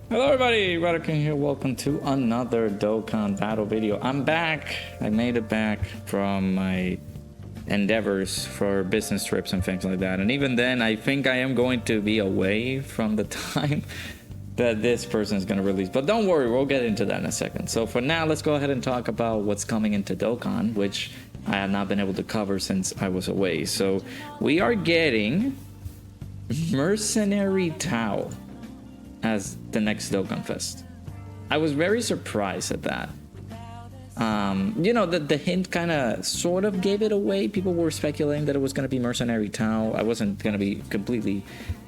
Hello everybody, Radican here. Welcome to another Dokkan battle video. I'm back. I made it back from my endeavors for business trips and things like that. And even then, I think I am going to be away from the time that this person is going to release. But don't worry, we'll get into that in a second. So for now, let's go ahead and talk about what's coming into Dokkan, which I have not been able to cover since I was away. So we are getting Mercenary Tao as the next Dokkan Fest. I was very surprised at that. You know, the hint kind of sort of gave it away. People were speculating that it was going to be Mercenary Tao. I wasn't going to be completely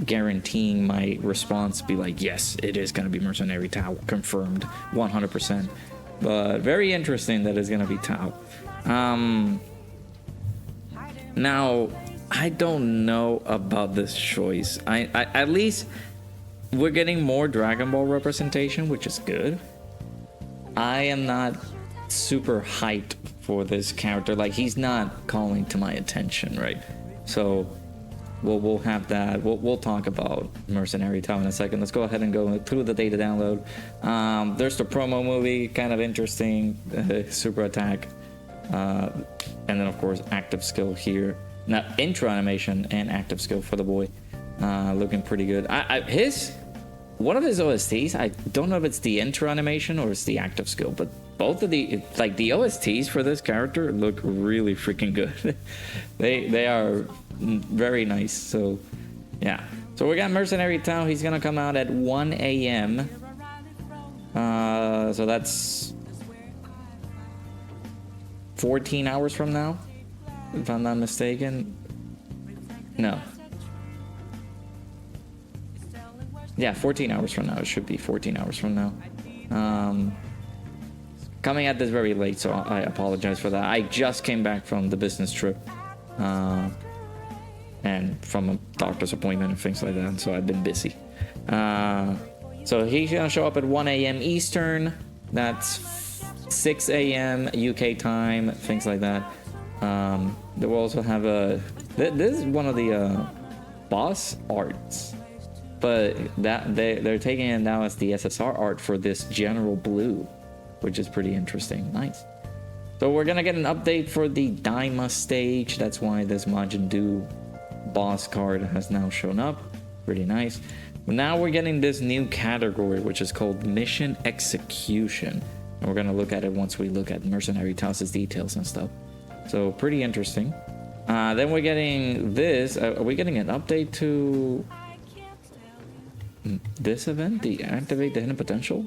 guaranteeing my response to be like, yes, it is going to be Mercenary Tao, confirmed 100%. But very interesting that it's going to be Tao. Now, I don't know about this choice. I at least we're getting more Dragon Ball representation, which is good. I am not super hyped for this character. Like, he's not calling to my attention, right? So we'll have that. We'll talk about Mercenary Tao in a second. Let's go ahead and go through the data download. There's the promo movie, kind of interesting. Super attack, and then of course active skill here. Now intro animation and active skill for the boy, looking pretty good. One of his OSTs, I don't know if it's the intro animation or it's the active skill, but both of the OSTs for this character look really freaking good. they are very nice. So yeah, so we got Mercenary Tao. He's gonna come out at 1 a.m. So that's 14 hours from now, if I'm not mistaken. No. Yeah, 14 hours from now. It should be 14 hours from now. Coming at this very late, so I apologize for that. I just came back from the business trip. And from a doctor's appointment and things like that, so I've been busy. So he's gonna show up at 1 a.m. Eastern. That's 6 a.m. UK time, things like that. They will also have a... This is one of the boss arts. But that they're taking it now as the SSR art for this General Blue, which is pretty interesting. Nice. So we're gonna get an update for the Daima stage. That's why this Majin Buu boss card has now shown up. Pretty nice. Now we're getting this new category, which is called Mission Execution, and we're gonna look at it once we look at Mercenary Tao's details and stuff. So pretty interesting. Then we're getting this. Are we getting an update to this event? The activate the hidden potential?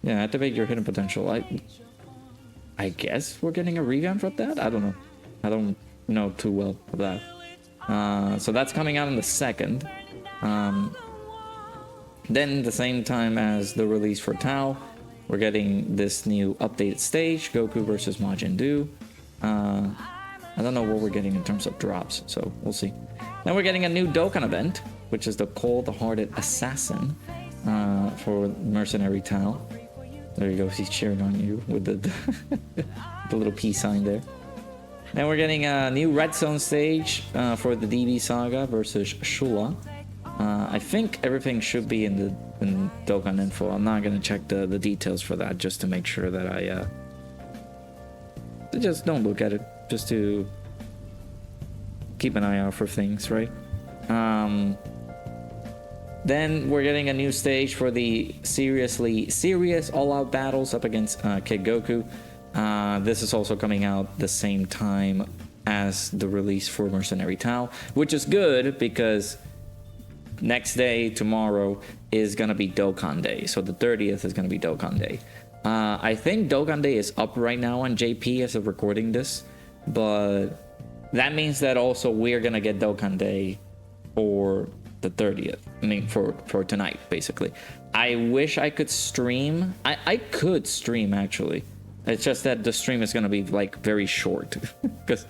Yeah, activate your hidden potential. I guess we're getting a revamp of that? I don't know. I don't know too well of that. So that's coming out on the 2nd. Then the same time as the release for Tao, we're getting this new updated stage, Goku versus Majin Buu. I don't know what we're getting in terms of drops, so we'll see. Then we're getting a new Dokkan event, which is the Cold-Hearted Assassin for Mercenary Tao. There you go, he's cheering on you with the the little peace sign there. Then we're getting a new Red Zone stage for the DB Saga versus Shula. I think everything should be in Dokkan info. I'm not gonna check the details for that, just to make sure that I just don't look at it, just to keep an eye out for things, right? Then we're getting a new stage for the serious all-out battles up against Kid Goku. This is also coming out the same time as the release for Mercenary Tao, which is good because next day, tomorrow, is gonna be Dokkan Day. So the 30th is gonna be Dokkan Day. I think Dokkan Day is up right now on JP as of recording this, but that means that also we're gonna get Dokkan Day for the 30th. I mean, for tonight, basically. I wish I could stream. I could stream, actually. It's just that the stream is gonna be like very short, because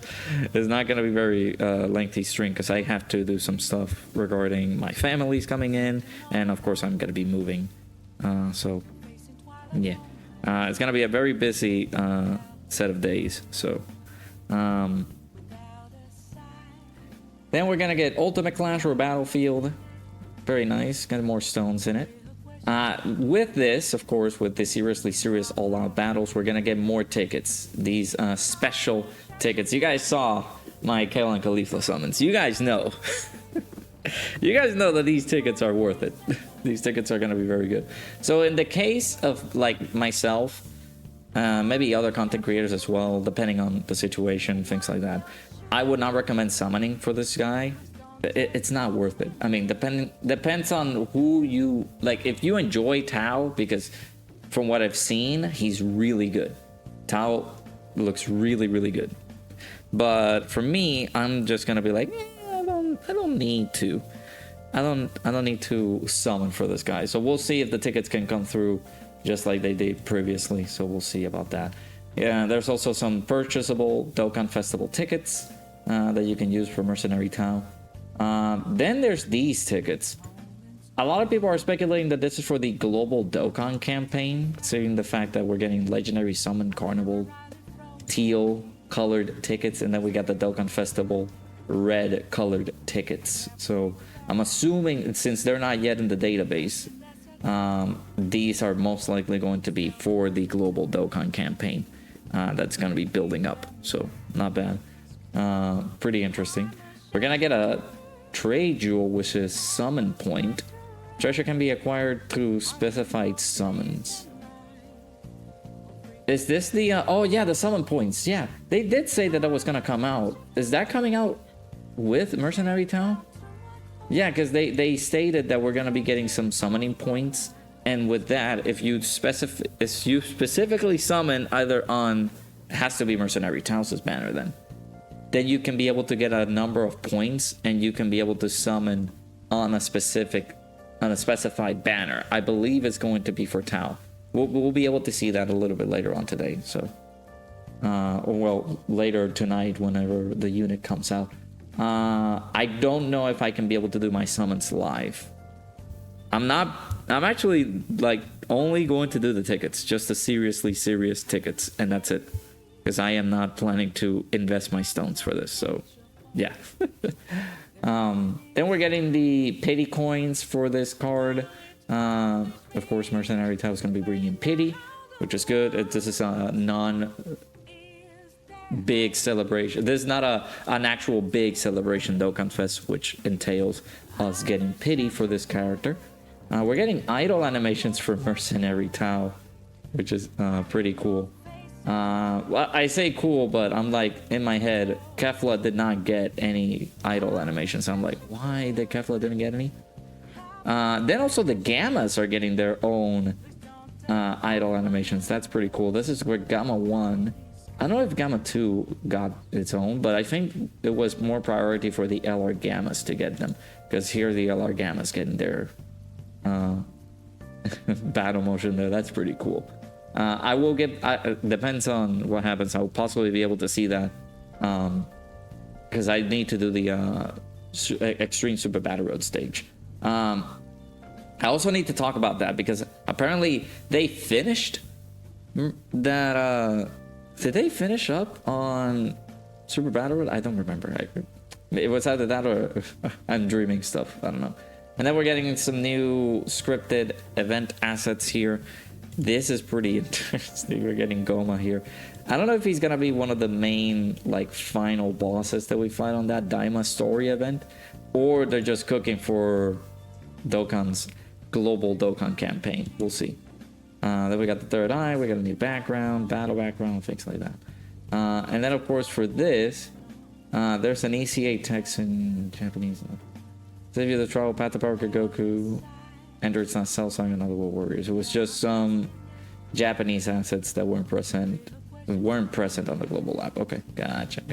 it's not gonna be very lengthy stream, because I have to do some stuff regarding my family's coming in, and of course I'm gonna be moving. So yeah, it's gonna be a very busy set of days. So then we're gonna get Ultimate Clash or Battlefield. Very nice. Got more stones in it. With this, of course, with the seriously serious all-out battles, we're gonna get more tickets. These special tickets. You guys saw my Kale and Khalifa summons. You guys know. You guys know that these tickets are worth it. These tickets are gonna be very good. So in the case of like myself, maybe other content creators as well, depending on the situation, things like that, I would not recommend summoning for this guy. It's not worth it. I mean, depends on who you like. If you enjoy Tao, because from what I've seen, he's really good. Tao looks really, really good. But for me, I'm just gonna be like, I don't need to. I don't need to summon for this guy. So we'll see if the tickets can come through just like they did previously. So we'll see about that. Yeah, there's also some purchasable Dokkan Festival tickets that you can use for Mercenary Tao. Then there's these tickets. A lot of people are speculating that this is for the global Dokkan campaign, considering the fact that we're getting Legendary Summon Carnival teal colored tickets, and then we got the Dokkan Festival red colored tickets. So I'm assuming, since they're not yet in the database, these are most likely going to be for the global Dokkan campaign that's going to be building up. So not bad. Pretty interesting. We're gonna get a trade jewel, which is summon point. Treasure can be acquired through specified summons. Is this the oh yeah, the summon points? Yeah, they did say that was gonna come out. Is that coming out with Mercenary Tao? Yeah, because they stated that we're gonna be getting some summoning points, and with that, if you specifically summon either on, it has to be Mercenary Tao's banner, then you can be able to get a number of points, and you can be able to summon on a specified banner. I believe it's going to be for Tao. We'll be able to see that a little bit later on today. So, or well, later tonight whenever the unit comes out. I don't know if I can be able to do my summons live. I'm actually like only going to do the tickets, just the seriously serious tickets, and that's it. Because I am not planning to invest my stones for this, so yeah. Then we're getting the pity coins for this card. Of course, Mercenary Tao is going to be bringing pity, which is good. This is a non-big celebration. This is not an actual big celebration Dokkan Fest, which entails us getting pity for this character. We're getting idol animations for Mercenary Tao, which is pretty cool. Well, I say cool, but I'm like, in my head, Kefla did not get any idol animations. I'm like, why did Kefla didn't get any? Then also the Gammas are getting their own idol animations. That's pretty cool. This is where Gamma 1, I don't know if Gamma 2 got its own, but I think it was more priority for the LR Gammas to get them, because here the LR Gammas getting their battle motion there. That's pretty cool. I will get, depends on what happens, I'll possibly be able to see that, because I need to do the Extreme Super Battle Road stage. I also need to talk about that, because apparently they finished that, did they finish up on Super Battle Road? I don't remember. It was either that or I'm dreaming stuff, I don't know. And then we're getting some new scripted event assets here. This is pretty interesting. We're getting Goma here. I don't know if he's gonna be one of the main like final bosses that we fight on that Daima story event, or they're just cooking for Dokkan's global Dokkan campaign. We'll see. Then we got the third eye. We got a new background, battle background, things like that. And then of course for this, there's an ECA text in Japanese. Save you the trouble, Path to Power Goku. Enter it's not Cell Song and Other World Warriors. It was just some Japanese assets that weren't present on the global lab. Okay, gotcha.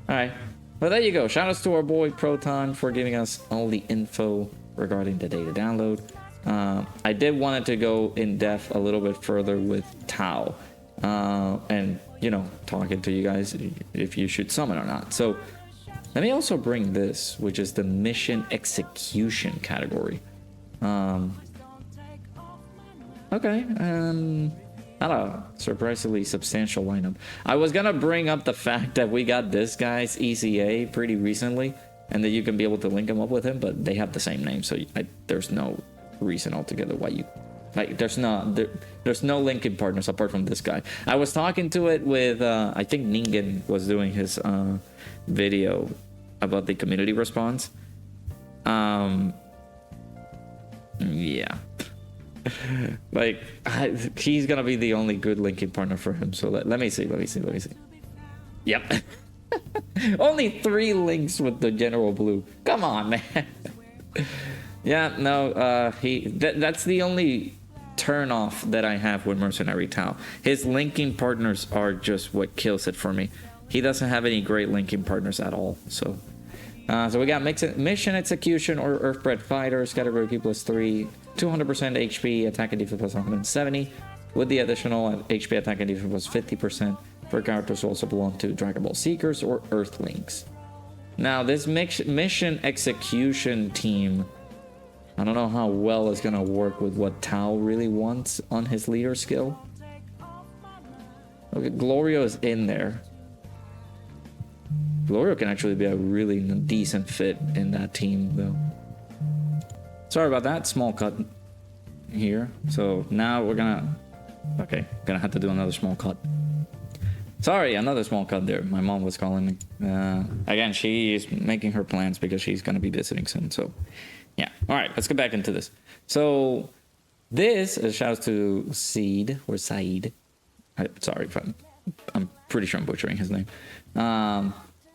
All right, well there you go. Shout outs to our boy Proton for giving us all the info regarding the data download. I did want to go in depth a little bit further with Tao, and you know, talking to you guys if you should summon or not. So let me also bring this, which is the mission execution category. Okay, not a surprisingly substantial lineup. I was gonna bring up the fact that we got this guy's ECA pretty recently, and that you can be able to link him up with him, but they have the same name, so there's no reason altogether why you like. There's no linking partners apart from this guy. I was talking to it with I think Ningen was doing his video about the community response. Yeah. Like he's gonna be the only good linking partner for him. So let me see. Yep. Only 3 links with the general blue. Come on, man. Yeah, no, that's the only turn off that I have with Mercenary Tao. His linking partners are just what kills it for me. He doesn't have any great linking partners at all. So we got mission execution or Earthbred fighters, category P +3, 200% HP, attack and defense plus 170, with the additional HP, attack and defense plus 50% for characters who also belong to Dragon Ball Seekers or Earthlings. Now, this mission execution team, I don't know how well it's gonna work with what Tao really wants on his leader skill. Okay, Glorio is in there. Glorio can actually be a really decent fit in that team, though. Sorry about that, small cut here. So now we're gonna have to do another small cut. Sorry, another small cut there. My mom was calling me. Again, she is making her plans because she's gonna be visiting soon. So, yeah. All right, let's get back into this. So, this is shout out to Seed or Saeed. Sorry if I'm pretty sure I'm butchering his name.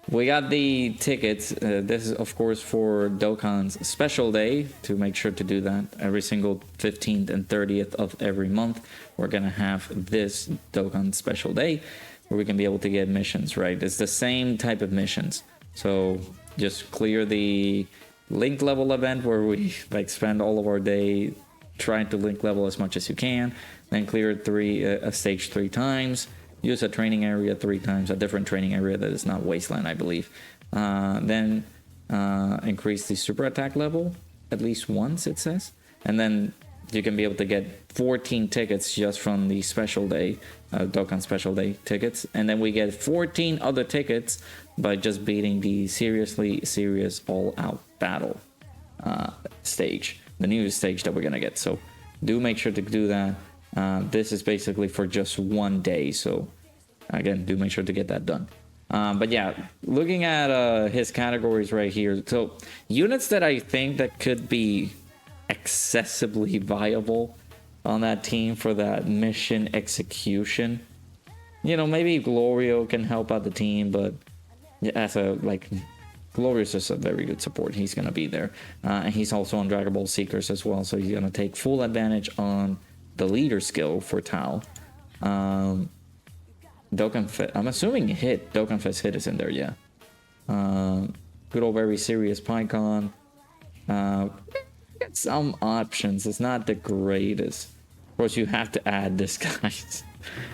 We got the tickets. This is, of course, for Dokkan's special day, to make sure to do that. Every single 15th and 30th of every month, we're going to have this Dokkan special day where we can be able to get missions, right? It's the same type of missions. So just clear the link level event where we like spend all of our day trying to link level as much as you can. Then clear a stage 3 times. Use a training area 3 times, a different training area that is not Wasteland, I believe. Then increase the super attack level at least once, it says. And then you can be able to get 14 tickets just from the special day, Dokkan special day tickets. And then we get 14 other tickets by just beating the seriously serious all-out battle stage, the new stage that we're going to get. So do make sure to do that. This is basically for just one day, so again, do make sure to get that done. But yeah, looking at his categories right here, so units that I think that could be excessively viable on that team for that mission execution, you know, maybe Glorio can help out the team, but as a Glorio's just a very good support. He's gonna be there, and he's also on Dragon Ball Seekers as well, so he's gonna take full advantage on the leader skill for Tao. Dokkan Fest, I'm assuming Dokkan Fest hit is in there, yeah. Good old very serious PyCon. Some options. It's not the greatest. Of course, you have to add this guy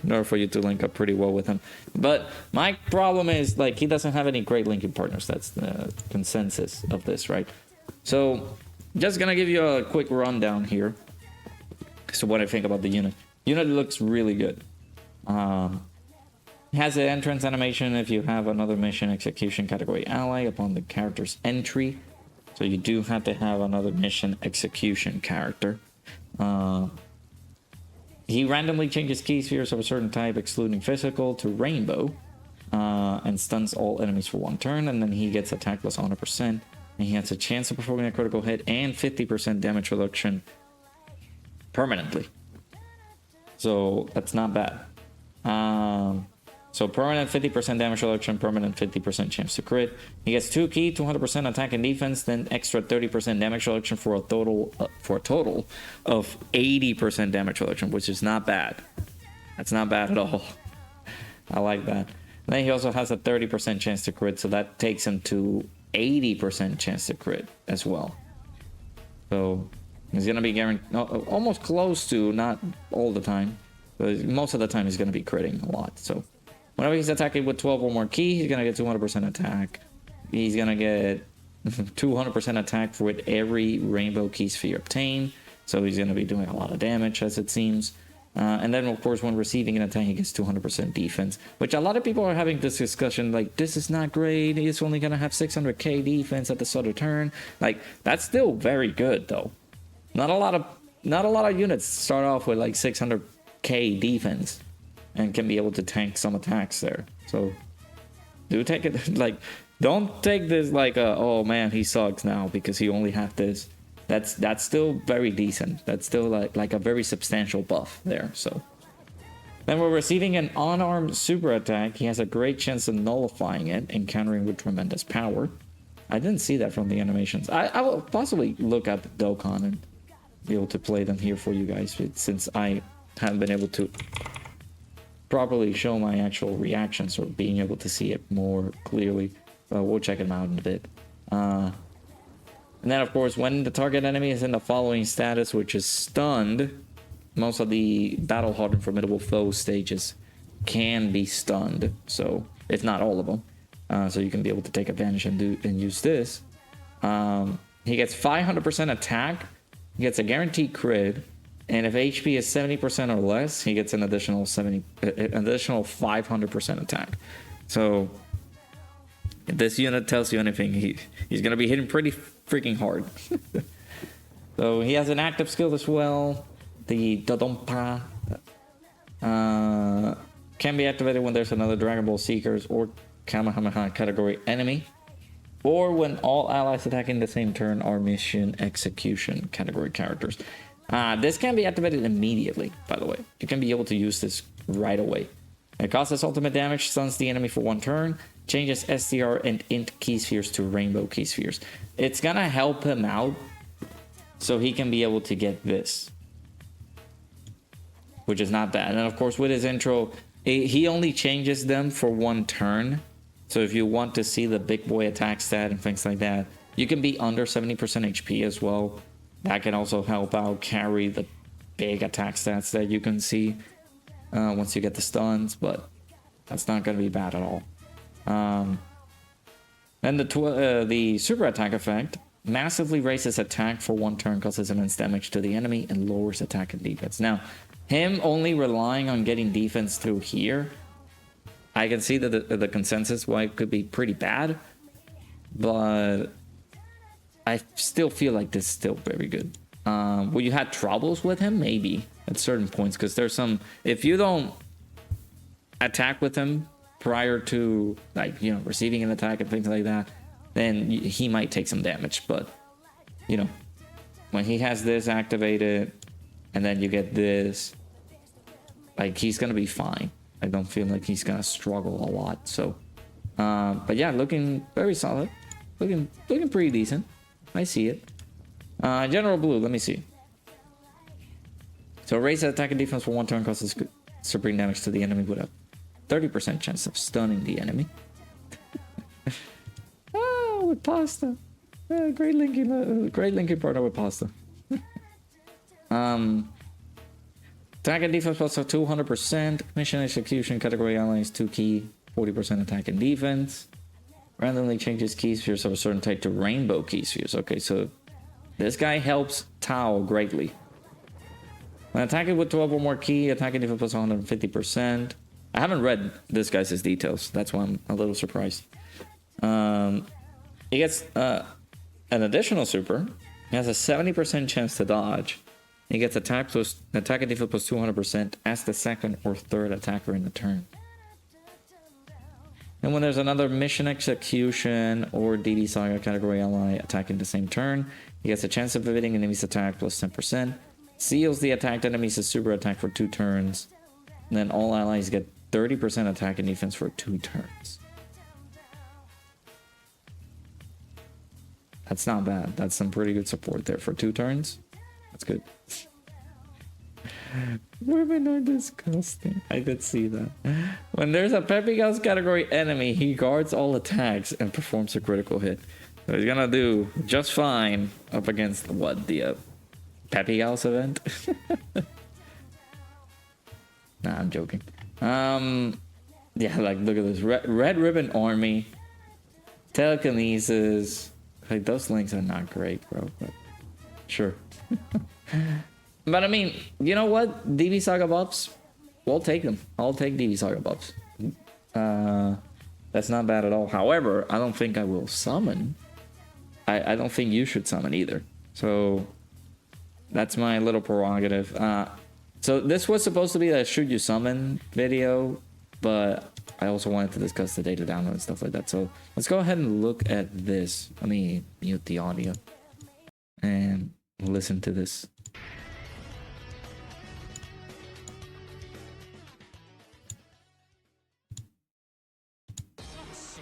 in order for you to link up pretty well with him. But my problem is, like, he doesn't have any great linking partners. That's the consensus of this, right? So, just gonna give you a quick rundown here. So what I think about the unit. Unit looks really good. Has an entrance animation if you have another mission execution category ally upon the character's entry. So you do have to have another mission execution character. He randomly changes key spheres of a certain type, excluding physical, to rainbow. And stuns all enemies for 1 turn. And then he gets attack plus 100%. And he has a chance of performing a critical hit and 50% damage reduction permanently. So that's not bad. So permanent 50% damage reduction, permanent 50% chance to crit. He gets 2 key, 200% attack and defense, then extra 30% damage reduction for a total of 80% damage reduction, which is not bad. That's not bad at all. I like that. And then he also has a 30% chance to crit, so that takes him to 80% chance to crit as well. So he's gonna be guaranteed, almost close to, not all the time. But most of the time he's gonna be critting a lot. So whenever he's attacking with 12 or more key, he's gonna get 200% attack. He's gonna get 200% attack with every rainbow key sphere obtained. So he's gonna be doing a lot of damage, as it seems. And then, of course, when receiving an attack, he gets 200% defense, which a lot of people are having this discussion, like, this is not great. He's only gonna have 600k defense at the start of turn. Like, that's still very good, though. Not a lot of units start off with like 600k defense and can be able to tank some attacks there. So do take it like, don't take this like oh man, he sucks now because he only had this. That's still very decent. That's still like a very substantial buff there. So then we're receiving an unarmed super attack. He has a great chance of nullifying it and countering with tremendous power. I didn't see that from the animations. I will possibly look at the Dokkan and be able to play them here for you guys, since I haven't been able to properly show my actual reactions or being able to see it more clearly. We'll check them out in a bit. And then, of course, when the target enemy is in the following status, which is stunned, most of the battle-hardened formidable foe stages can be stunned. So, if not all of them. So you can be able to take advantage and use this. He gets 500% attack. He gets a guaranteed crit. And if HP is 70% or less, he gets an additional 500% attack. So if this unit tells you anything, he's going to be hitting pretty freaking hard. So he has an active skill as well. The Dodonpa can be activated when there's another Dragon Ball Seekers or Kamehameha category enemy, or when all allies attacking the same turn are mission execution category characters. This can be activated immediately, by the way. You can be able to use this right away. It causes ultimate damage, stuns the enemy for 1 turn, changes STR and int key spheres to rainbow key spheres. It's gonna help him out so he can be able to get this, which is not bad. And of course, with his intro, he only changes them for 1 turn. So if you want to see the big boy attack stat and things like that, you can be under 70% HP as well. That can also help out carry the big attack stats that you can see once you get the stuns, but that's not going to be bad at all. Then the super attack effect massively raises attack for 1 turn, causes immense damage to the enemy, and lowers attack and defense. Now, him only relying on getting defense through here, I can see that the consensus why it could be pretty bad, but I still feel like this is still very good. Well, you had troubles with him, maybe at certain points, because there's some, if you don't attack with him prior to, like, you know, receiving an attack and things like that, then he might take some damage. But you know, when he has this activated and then you get this, like, he's gonna be fine. I don't feel like he's gonna struggle a lot. So but yeah, looking very solid, looking pretty decent. I see it. General blue, let me see. So raise attack and defense for 1 turn, causes supreme damage to the enemy with a 30% chance of stunning the enemy. With pasta. Great linking partner with pasta. Attack and defense plus 200%. Mission execution category allies 2 key, 40% attack and defense. Randomly changes key spheres of a certain type to rainbow key spheres. Okay, so this guy helps Tao greatly. When attacking with 12 or more key, attack and defense plus 150%. I haven't read this guy's details. That's why I'm a little surprised. He gets an additional super. He has a 70% chance to dodge. He gets attack and defense plus 200% as the second or third attacker in the turn. And when there's another mission execution or DD Saga category ally attacking the same turn, he gets a chance of evading enemy's attack plus 10%. Seals the attacked enemy's super attack for 2 turns. And then all allies get 30% attack and defense for 2 turns. That's not bad. That's some pretty good support there for 2 turns. That's good. Women are disgusting. I did see that. When there's a Peppy Gauss category enemy, he guards all attacks and performs a critical hit. So he's gonna do just fine up against what, the Peppy Gauss event? Nah, I'm joking. Yeah, like, look at this. Red Ribbon Army. Telekinesis. Like, those links are not great, bro. But sure. But I mean, you know what? DB Saga buffs, we'll take them. I'll take DB Saga buffs. That's not bad at all. However, I don't think I will summon. I don't think you should summon either. So That's my little prerogative. So this was supposed to be a should you summon video, but I also wanted to discuss the data download and stuff like that. So let's go ahead and look at this. Let me mute the audio and listen to this. Let's see,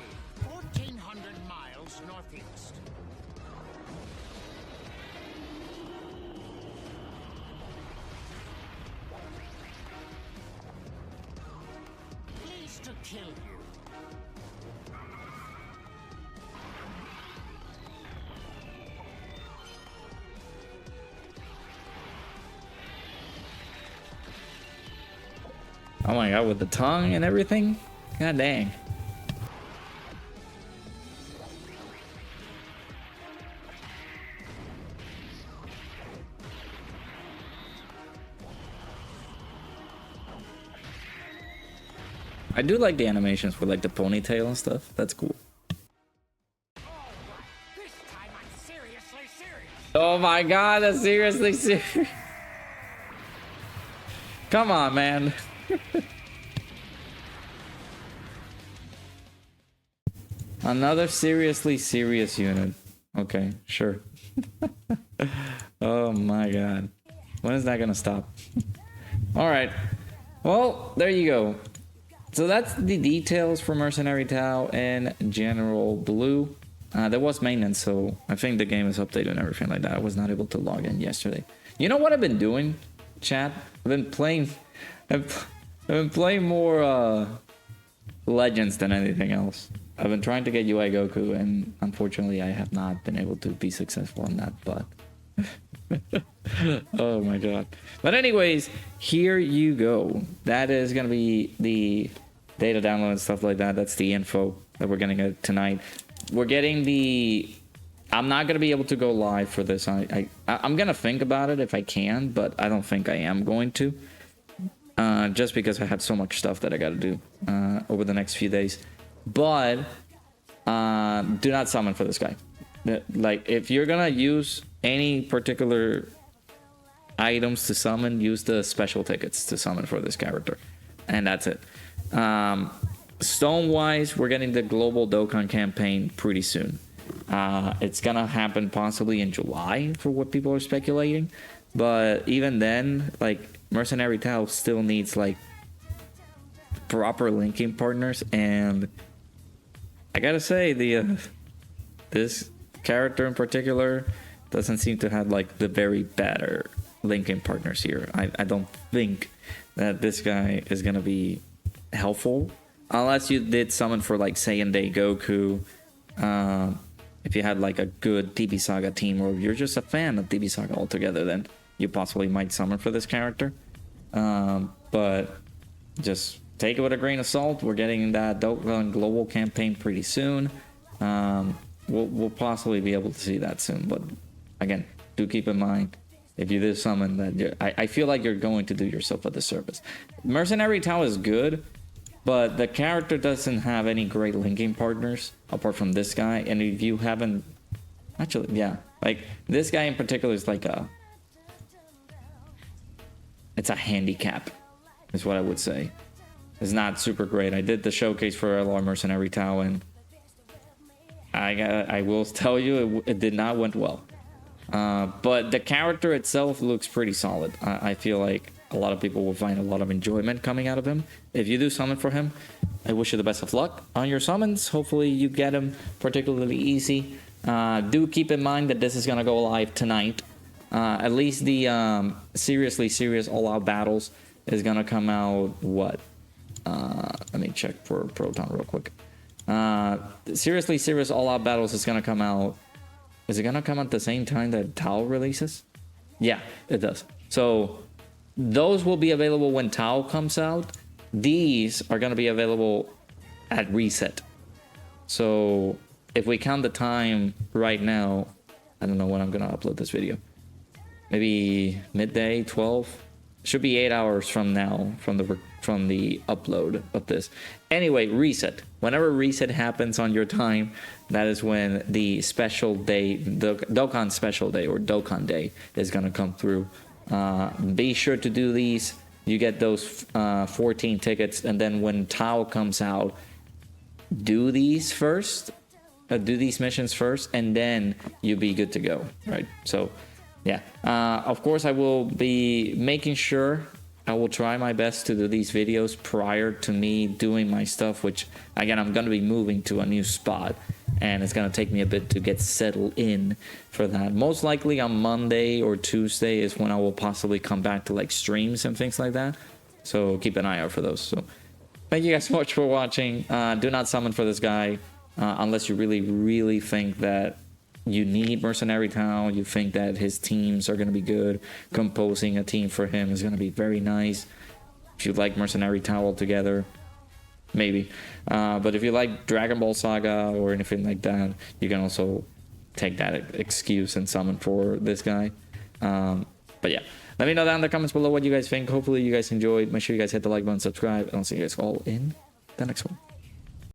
1,400 miles northeast. Pleased to kill you. Oh my god, with the tongue and everything? God dang. I do like the animations for like the ponytail and stuff. That's cool. This time I'm seriously serious. Oh my god, that's seriously serious. Come on, man. Another seriously serious unit. Okay, sure. Oh my god. When is that gonna stop? Alright. Well, there you go. So that's the details for Mercenary Tao and General Blue. There was maintenance, so I think the game is updated and everything like that. I was not able to log in yesterday. You know what I've been doing, chat? I've been playing more Legends than anything else. I've been trying to get UI Goku, and unfortunately I have not been able to be successful in that, but oh my god. But anyways, here you go. That is gonna be the data download and stuff like that. That's the info that we're gonna get tonight. We're getting the... I'm not gonna be able to go live for this. I'm gonna think about it if I can, but I don't think I am going to. Just because I have so much stuff that I gotta do over the next few days. But do not summon for this guy. Like, if you're gonna use any particular items to summon, use the special tickets to summon for this character, and that's it. Stone wise, we're getting the global Dokkan campaign pretty soon. It's gonna happen possibly in July for what people are speculating, but even then, like, Mercenary Tao still needs like proper linking partners, and I gotta say this character in particular doesn't seem to have like the very better linking partners here. I don't think that this guy is gonna be helpful unless you did summon for like Saiyan Day Goku. If you had like a good DB Saga team, or if you're just a fan of DB Saga altogether, then you possibly might summon for this character. But just take it with a grain of salt. We're getting that Dokkan global campaign pretty soon. We'll possibly be able to see that soon. But again, do keep in mind, if you do summon that, I feel like you're going to do yourself a disservice. Mercenary Tao is good, but the character doesn't have any great linking partners apart from this guy. And if you haven't, actually, yeah, like this guy in particular is like it's a handicap, is what I would say. It's not super great. I did the showcase for LR Mercenary Tao, and I will tell you, it did not went well. But the character itself looks pretty solid. I feel like a lot of people will find a lot of enjoyment coming out of him. If you do summon for him, I wish you the best of luck on your summons. Hopefully you get him particularly easy. Do keep in mind that this is gonna go live tonight. At least the seriously serious all-out battles is gonna come out, what? Let me check for Proton real quick. Seriously serious all-out battles is gonna come out. Is it gonna come at the same time that Tao releases? Yeah, it does. So those will be available when Tao comes out. These are gonna be available at reset. So if we count the time right now, I don't know when I'm gonna upload this video. Maybe midday, 12. Should be 8 hours from now, from the upload of this. Anyway, reset. Whenever reset happens on your time, that is when the special day, the Dokkan special day or Dokkan day is gonna come through. Be sure to do these. You get those 14 tickets, and then when Tao comes out, do these first. Do these missions first, and then you'll be good to go, right? So yeah, of course I will be making sure, I will try my best to do these videos prior to me doing my stuff, which again, I'm going to be moving to a new spot, and it's going to take me a bit to get settled in for that. Most likely on Monday or Tuesday is when I will possibly come back to like streams and things like that, so keep an eye out for those. So thank you guys so much for watching. Do not summon for this guy unless you really think that you need Mercenary Tao. You think that his teams are going to be good. Composing a team for him is going to be very nice. If you like Mercenary Tao altogether, maybe. But if you like Dragon Ball Saga or anything like that, you can also take that excuse and summon for this guy. But yeah, let me know down in the comments below what you guys think. Hopefully you guys enjoyed. Make sure you guys hit the like button, subscribe, and I'll see you guys all in the next one.